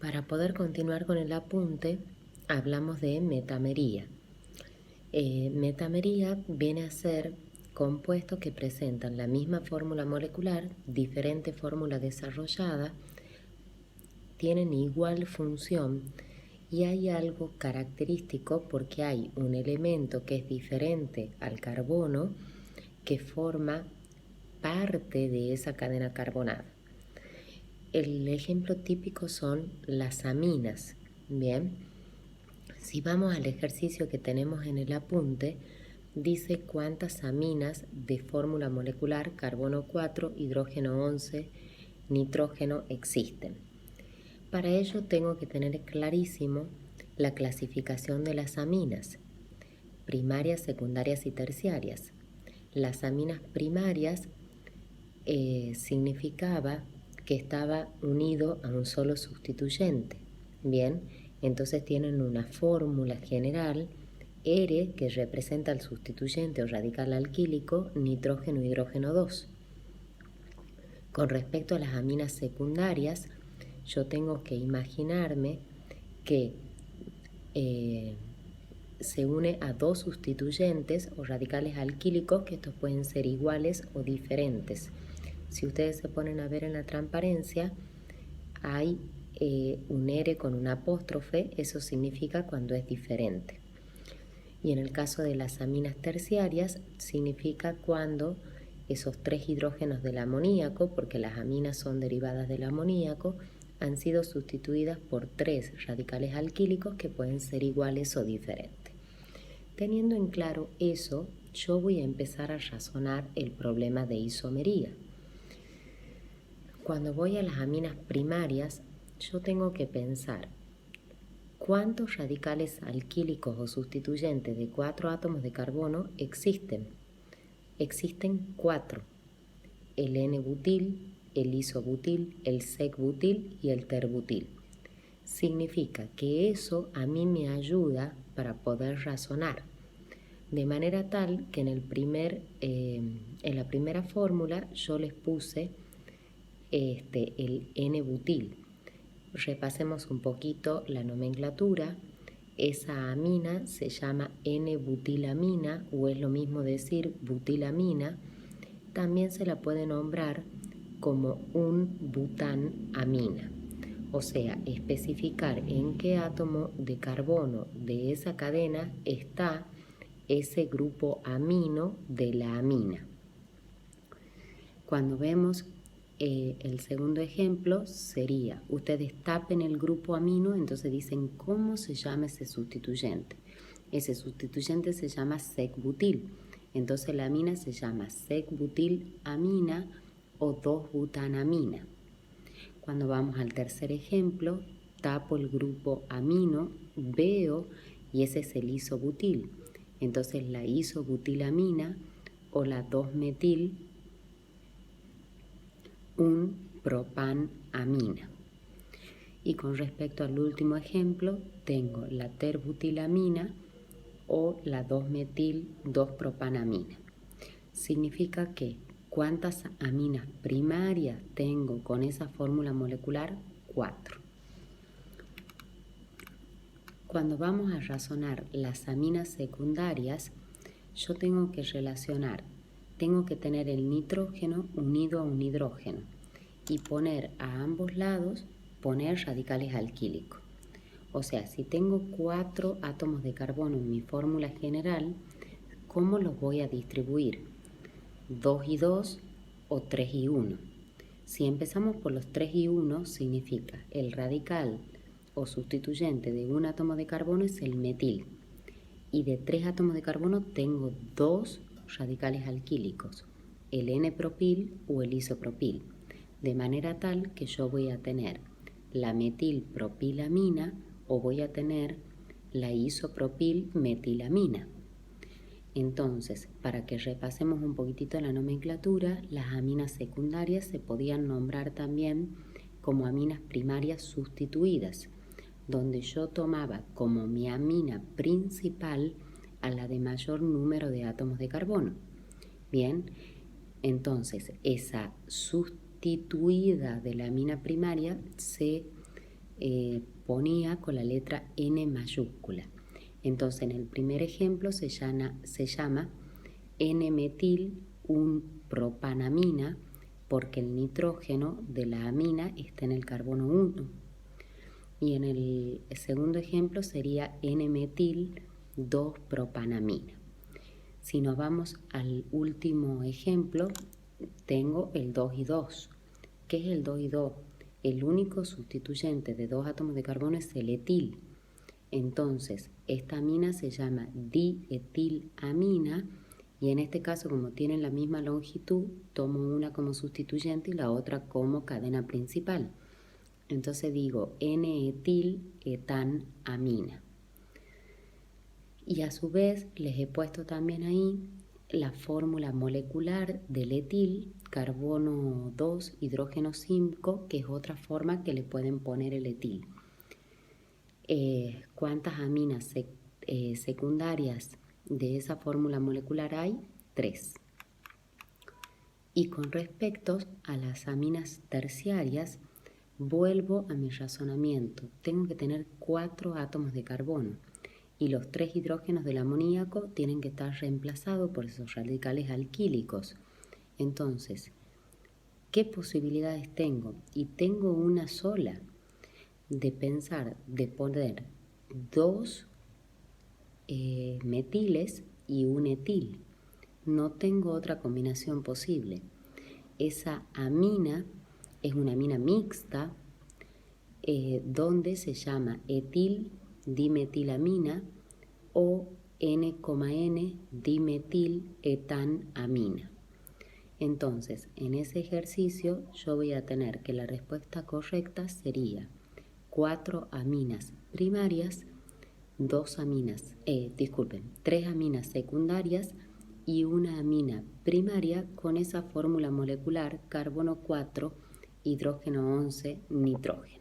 Para poder continuar con el apunte, hablamos de metamería. Metamería viene a ser compuestos que presentan la misma fórmula molecular, diferente fórmula desarrollada, tienen igual función y hay algo característico porque hay un elemento que es diferente al carbono que forma parte de esa cadena carbonada. El ejemplo típico son las aminas. Bien, si vamos al ejercicio que tenemos en el apunte, dice cuántas aminas de fórmula molecular carbono 4, hidrógeno 11, nitrógeno existen. Para ello tengo que tener clarísimo la clasificación de las aminas, primarias, secundarias y terciarias. Las aminas primarias significaba que estaba unido a un solo sustituyente. Bien, entonces tienen una fórmula general, R, que representa el sustituyente o radical alquílico, nitrógeno, hidrógeno 2. Con respecto a las aminas secundarias, yo tengo que imaginarme que se une a dos sustituyentes o radicales alquílicos, que estos pueden ser iguales o diferentes. Si ustedes se ponen a ver en la transparencia, hay un R con un apóstrofe, eso significa cuando es diferente. Y en el caso de las aminas terciarias, significa cuando esos 3 hidrógenos del amoníaco, porque las aminas son derivadas del amoníaco, han sido sustituidas por 3 radicales alquílicos que pueden ser iguales o diferentes. Teniendo en claro eso, yo voy a empezar a razonar el problema de isomería. Cuando voy a las aminas primarias, yo tengo que pensar cuántos radicales alquílicos o sustituyentes de 4 átomos de carbono existen. Existen 4, el N-butil, el isobutil, el sec-butil y el ter-butil. Significa que eso a mí me ayuda para poder razonar, de manera tal que en la primera fórmula yo les puse el N-butil. Repasemos un poquito la nomenclatura. Esa amina se llama N-butilamina o es lo mismo decir butilamina. También se la puede nombrar como un butanamina, o sea, especificar en qué átomo de carbono de esa cadena está ese grupo amino de la amina. Cuando vemos el segundo ejemplo sería, ustedes tapen el grupo amino, entonces dicen cómo se llama ese sustituyente. Ese sustituyente se llama sec-butil. Entonces la amina se llama sec-butilamina o 2-butanamina. Cuando vamos al tercer ejemplo, tapo el grupo amino, veo y ese es el isobutil. Entonces la isobutilamina o la 2-metil un propanamina. Y con respecto al último ejemplo, tengo la terbutilamina o la 2-metil 2-propanamina. Significa que ¿cuántas aminas primarias tengo con esa fórmula molecular? 4. Cuando vamos a razonar las aminas secundarias, yo tengo que relacionar, tengo que tener el nitrógeno unido a un hidrógeno y poner a ambos lados, poner radicales alquílicos. O sea, si tengo 4 átomos de carbono en mi fórmula general, ¿cómo los voy a distribuir? 2 y 2 o 3 y 1. Si empezamos por los 3 y 1, significa el radical o sustituyente de un átomo de carbono es el metil. Y de 3 átomos de carbono tengo 2 radicales alquílicos, el N-propil o el isopropil. De manera tal que yo voy a tener la metilpropilamina o voy a tener la isopropilmetilamina. Entonces, para que repasemos un poquitito la nomenclatura, las aminas secundarias se podían nombrar también como aminas primarias sustituidas, donde yo tomaba como mi amina principal a la de mayor número de átomos de carbono. Bien, entonces esa sustituida de la amina primaria se ponía con la letra N mayúscula. Entonces en el primer ejemplo se llama N-metil 1-propanamina porque el nitrógeno de la amina está en el carbono 1. Y en el segundo ejemplo sería N-metil 2-propanamina. Si nos vamos al último ejemplo, tengo el 2 y 2. ¿Qué es el 2 y 2? El único sustituyente de 2 átomos de carbono es el etil. Entonces, esta amina se llama dietilamina y en este caso, como tienen la misma longitud, tomo una como sustituyente y la otra como cadena principal. Entonces digo N-etil-etanamina. Y a su vez les he puesto también ahí la fórmula molecular del etil, carbono 2, hidrógeno 5, que es otra forma que le pueden poner el etil. ¿Cuántas aminas secundarias de esa fórmula molecular hay? 3. Y con respecto a las aminas terciarias, vuelvo a mi razonamiento. Tengo que tener 4 átomos de carbono y los 3 hidrógenos del amoníaco tienen que estar reemplazados por esos radicales alquílicos. Entonces, ¿qué posibilidades tengo? Y tengo una sola, de pensar, de poner 2 metiles y un etil. No tengo otra combinación posible. Esa amina es una amina mixta donde se llama etil dimetilamina o N,N dimetiletanamina. Entonces, en ese ejercicio yo voy a tener que la respuesta correcta sería 4 aminas primarias, 3 aminas secundarias y una amina primaria con esa fórmula molecular carbono 4, hidrógeno 11, nitrógeno.